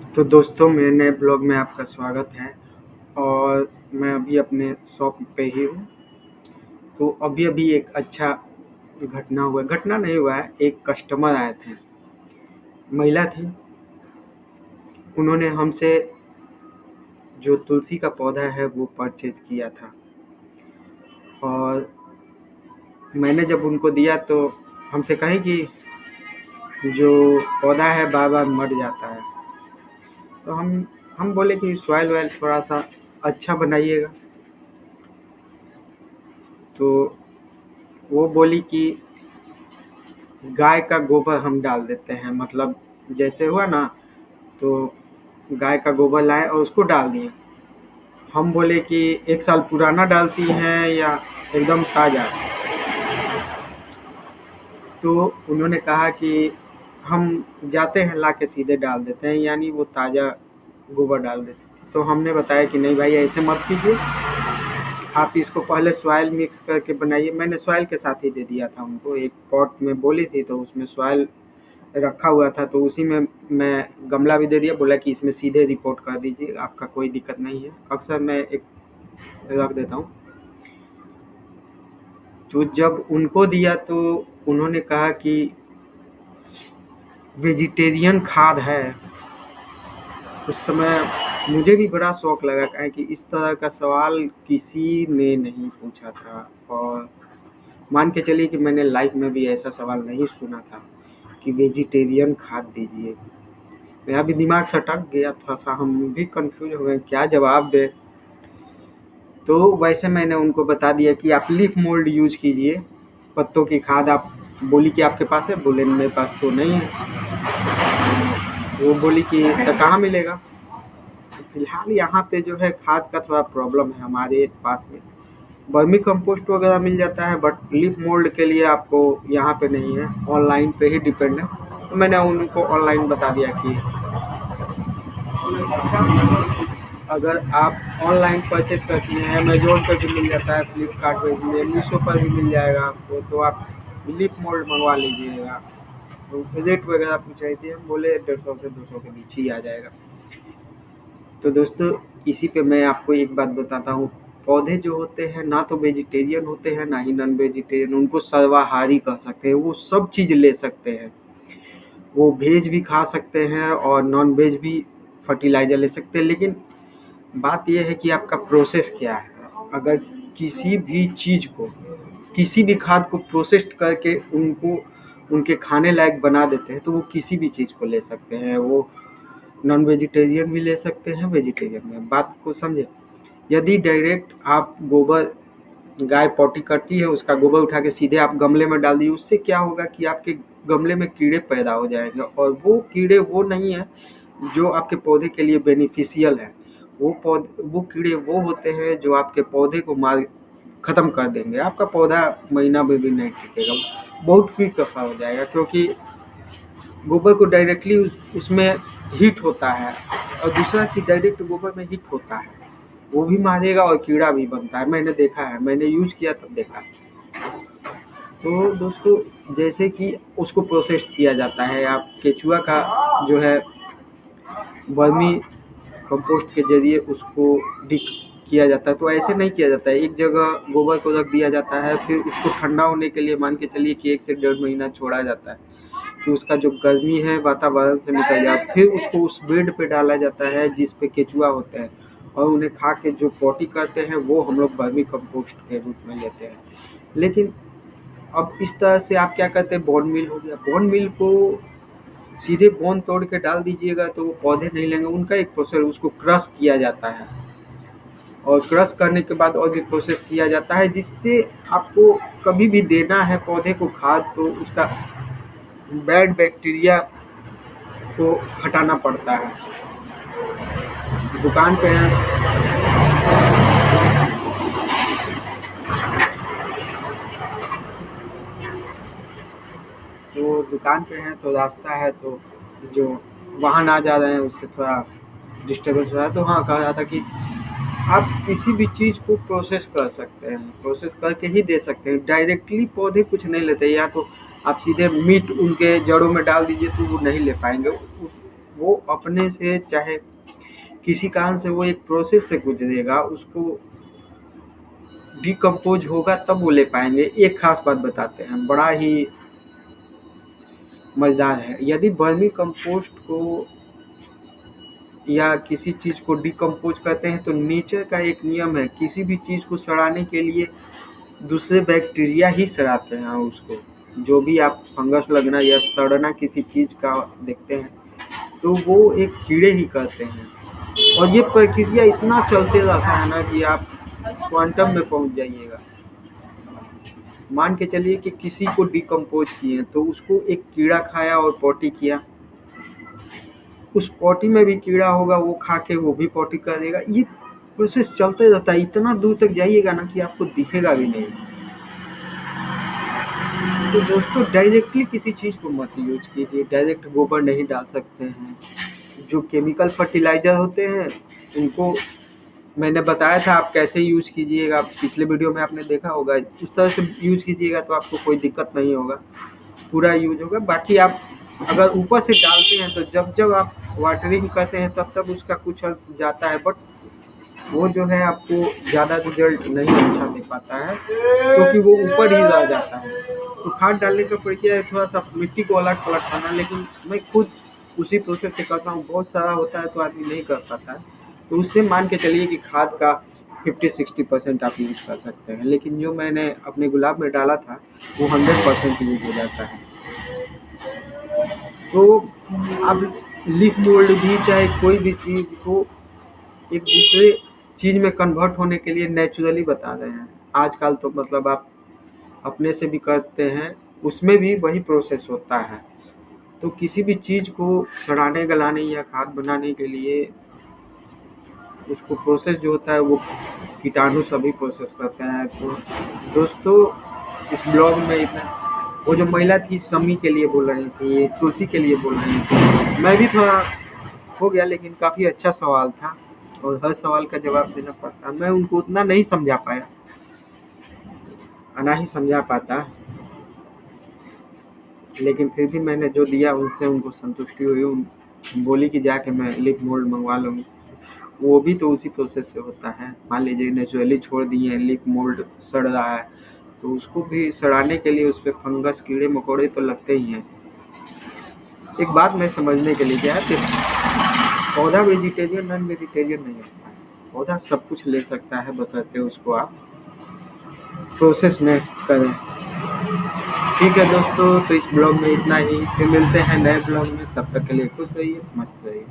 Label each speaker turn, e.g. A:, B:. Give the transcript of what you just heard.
A: तो दोस्तों, मेरे नए ब्लॉग में आपका स्वागत है। और मैं अभी अपने शॉप पे ही हूँ। तो अभी-अभी एक अच्छा घटना नहीं हुआ है, एक कस्टमर आए थे, महिला थी। उन्होंने हमसे जो तुलसी का पौधा है वो परचेज़ किया था, और मैंने जब उनको दिया तो हमसे कही कि जो पौधा है बार-बार मर जाता है। तो हम बोले कि सॉइल-वॉइल थोड़ा-सा अच्छा बनाइएगा। तो वो बोली कि गाय का गोबर हम डाल देते हैं, मतलब जैसे हुआ ना, तो गाय का गोबर लाए और उसको डाल दिए। हम बोले कि 1 साल पुराना डालती हैं या एकदम ताज़ा? तो उन्होंने कहा कि हम जाते हैं ला के सीधे डाल देते हैं, यानी वो ताज़ा गोबर डाल देती थी। तो हमने बताया कि नहीं भाई, ऐसे मत कीजिए, आप इसको पहले सॉइल मिक्स करके बनाइए। मैंने सॉइल के साथ ही दे दिया था उनको, एक पॉट में बोली थी तो उसमें सॉइल रखा हुआ था, तो उसी में मैं गमला भी दे दिया। बोला कि इसमें सीधे रिपोर्ट कर दीजिए, आपका कोई दिक्कत नहीं है। अक्सर मैं एक रख देता हूँ। तो जब उनको दिया तो उन्होंने कहा कि वेजिटेरियन खाद है। उस समय मुझे भी बड़ा शौक लगा, काहे कि इस तरह का सवाल किसी ने नहीं पूछा था। और मान के चलिए कि मैंने लाइफ में भी ऐसा सवाल नहीं सुना था कि वेजिटेरियन खाद दीजिए। मेरा भी दिमाग सटक गया, थोड़ा-सा हम भी कन्फ्यूज़ हो गए, क्या जवाब दें? तो वैसे मैंने उनको बता दिया कि आप लीफ मोल्ड यूज़ कीजिए, पत्तों की खाद। आप बोली कि आपके पास है? बोले मेरे पास तो नहीं है। वो बोली कि तो कहाँ मिलेगा? तो फिलहाल यहाँ पे जो है खाद का थोड़ा प्रॉब्लम है हमारे पास में। वर्मी कंपोस्ट वगैरह मिल जाता है, बट लीफ मोल्ड के लिए आपको यहाँ पे नहीं है, ऑनलाइन पे ही डिपेंड है। तो मैंने उनको ऑनलाइन बता दिया कि अगर आप ऑनलाइन परचेज करती हैं, अमेज़न पे भी मिल जाता है, फ्लिपकार्ट पे भी, मीशो पर भी मिल जाएगा आपको, तो आप लीफ मोल्ड मंगवा लीजिएगा। तो रेट वगैरह पूछ रही थी, हम बोले 150 से 200 के बीच ही आ जाएगा। तो दोस्तों, इसी पे मैं आपको एक बात बताता हूँ। पौधे जो होते हैं ना तो वेजिटेरियन होते हैं, ना ही नॉन वेजिटेरियन। उनको सर्वाहारी कह सकते हैं, वो सब चीज़ ले सकते हैं। वो वेज भी खा सकते हैं और नॉन वेज भी फर्टिलाइज़र ले सकते हैं। लेकिन बात ये है कि आपका प्रोसेस क्या है। अगर किसी भी चीज़ को, किसी भी खाद को प्रोसेस्ड करके उनको उनके खाने लायक बना देते हैं, तो वो किसी भी चीज़ को ले सकते हैं। वो नॉन वेजिटेरियन भी ले सकते हैं, वेजिटेरियन में। बात को समझे। यदि डायरेक्ट आप गोबर, गाय पॉटी करती है, उसका गोबर उठा के सीधे आप गमले में डाल दिए, उससे क्या होगा कि आपके गमले में कीड़े पैदा हो जाएंगे, और वो कीड़े वो नहीं है जो आपके पौधे के लिए बेनिफिशियल है। वो कीड़े वो होते हैं जो आपके पौधे को मार ख़त्म कर देंगे। आपका पौधा महीना में भी नहीं टिकेगा, बहुत क्विक ऐसा हो जाएगा, क्योंकि गोबर को डायरेक्टली उसमें हीट होता है। और दूसरा कि डायरेक्ट गोबर में हीट होता है, वो भी मारेगा और कीड़ा भी बनता है। मैंने देखा है, मैंने यूज किया तब देखा। तो दोस्तों, जैसे कि उसको प्रोसेस्ड किया जाता है, आप केचुआ का जो है वर्मी कंपोस्ट के जरिए उसको डिक किया जाता है। तो ऐसे नहीं किया जाता है, एक जगह गोबर को रख दिया जाता है, फिर उसको ठंडा होने के लिए मान के चलिए कि 1 से 1.5 महीना छोड़ा जाता है कि उसका जो गर्मी है वातावरण से निकल जाए। फिर उसको उस बेड पे डाला जाता है जिस पे केचुआ होते हैं, और उन्हें खा के जो पॉटी करते हैं वो हम लोग वर्मी कंपोस्ट के रूप में लेते हैं। लेकिन अब इस तरह से आप क्या करते हैं, बोन मील हो गया, बोन मील को सीधे बोन तोड़ के डाल दीजिएगा तो वो पौधे नहीं लेंगे। उनका एक प्रोसेस, उसको क्रश किया जाता है, और क्रश करने के बाद और भी प्रोसेस किया जाता है, जिससे आपको कभी भी देना है पौधे को खाद, तो उसका बैड बैक्टीरिया को हटाना पड़ता है। दुकान पे हैं तो रास्ता है, तो जो वाहन आ जा रहे हैं उससे थोड़ा डिस्टर्बेंस हो रहा है। तो हाँ, कहा रहा था कि आप किसी भी चीज़ को प्रोसेस कर सकते हैं, प्रोसेस करके ही दे सकते हैं। डायरेक्टली पौधे कुछ नहीं लेते, या तो आप सीधे मीट उनके जड़ों में डाल दीजिए तो वो नहीं ले पाएंगे। वो अपने से चाहे किसी कारण से वो एक प्रोसेस से गुजरेगा, उसको डिकम्पोज होगा तब वो ले पाएंगे। एक खास बात बताते हैं, बड़ा ही मज़ेदार है। यदि वर्मी कंपोस्ट को या किसी चीज़ को डिकम्पोज करते हैं तो नेचर का एक नियम है, किसी भी चीज़ को सड़ाने के लिए दूसरे बैक्टीरिया ही सड़ाते हैं उसको। जो भी आप फंगस लगना या सड़ना किसी चीज़ का देखते हैं तो वो एक कीड़े ही करते हैं। और ये प्रक्रिया इतना चलते रहता है ना कि आप क्वांटम में पहुंच जाइएगा। मान के चलिए कि किसी को डिकम्पोज किए तो उसको एक कीड़ा खाया और पॉटी किया, उस पॉटी में भी कीड़ा होगा, वो खा के वो भी पॉटी कर देगा। ये प्रोसेस चलते रहता है, इतना दूर तक जाइएगा ना कि आपको दिखेगा भी नहीं। तो दोस्तों डायरेक्टली किसी चीज़ को मत यूज कीजिए। डायरेक्ट गोबर नहीं डाल सकते हैं। जो केमिकल फर्टिलाइज़र होते हैं उनको मैंने बताया था आप कैसे यूज कीजिएगा, पिछले वीडियो में आपने देखा होगा। उस तरह से यूज कीजिएगा तो आपको कोई दिक्कत नहीं होगा, पूरा यूज होगा। बाकी आप अगर ऊपर से डालते हैं तो जब जब आप वाटरिंग करते हैं तब तब उसका कुछ अंश जाता है, बट वो जो है आपको ज़्यादा रिजल्ट नहीं अच्छा दे पाता है क्योंकि वो ऊपर ही रह जाता है। तो खाद डालने का प्रक्रिया है थोड़ा सा मिट्टी को अलग थलग करना, लेकिन मैं खुद उसी प्रोसेस से करता हूँ। बहुत सारा होता है तो आदमी नहीं कर पाता है, तो उससे मान के चलिए कि खाद का 50-60% आप यूज कर सकते हैं। लेकिन जो मैंने अपने गुलाब में डाला था वो 100% यूज हो जाता है। तो अब लीफ मोल्ड भी चाहे कोई भी चीज़ को एक दूसरे चीज़ में कन्वर्ट होने के लिए नेचुरली बता रहे हैं। आजकल तो मतलब आप अपने से भी करते हैं, उसमें भी वही प्रोसेस होता है। तो किसी भी चीज़ को सड़ाने गलाने या खाद बनाने के लिए उसको प्रोसेस जो होता है वो कीटाणु सभी प्रोसेस करते हैं। तो दोस्तों इस ब्लॉग में इतना। वो जो महिला थी समी के लिए बोल रही थी, तुलसी के लिए बोल रही थी, मैं भी थोड़ा हो गया, लेकिन काफ़ी अच्छा सवाल था और हर सवाल का जवाब देना पड़ता। मैं उनको उतना नहीं समझा पाया, ना ही समझा पाता, लेकिन फिर भी मैंने जो दिया उनसे उनको संतुष्टि हुई। बोली कि जाके मैं लीफ मोल्ड मंगवा लूँगी। वो भी तो उसी प्रोसेस से होता है। मान लीजिए नेचुरली छोड़ दिए हैं, लीफ मोल्ड सड़ रहा है, तो उसको भी सड़ाने के लिए उस पर फंगस कीड़े मकोड़े तो लगते ही हैं। एक बात मैं समझने के लिए क्या है कि पौधा वेजिटेरियन नॉन वेजिटेरियन नहीं होता है। पौधा सब कुछ ले सकता है, बशर्ते उसको आप प्रोसेस में करें। ठीक है दोस्तों, तो इस ब्लॉग में इतना ही। फिर मिलते हैं नए ब्लॉग में, तब तक के लिए खुश रहिए, मस्त रहिए।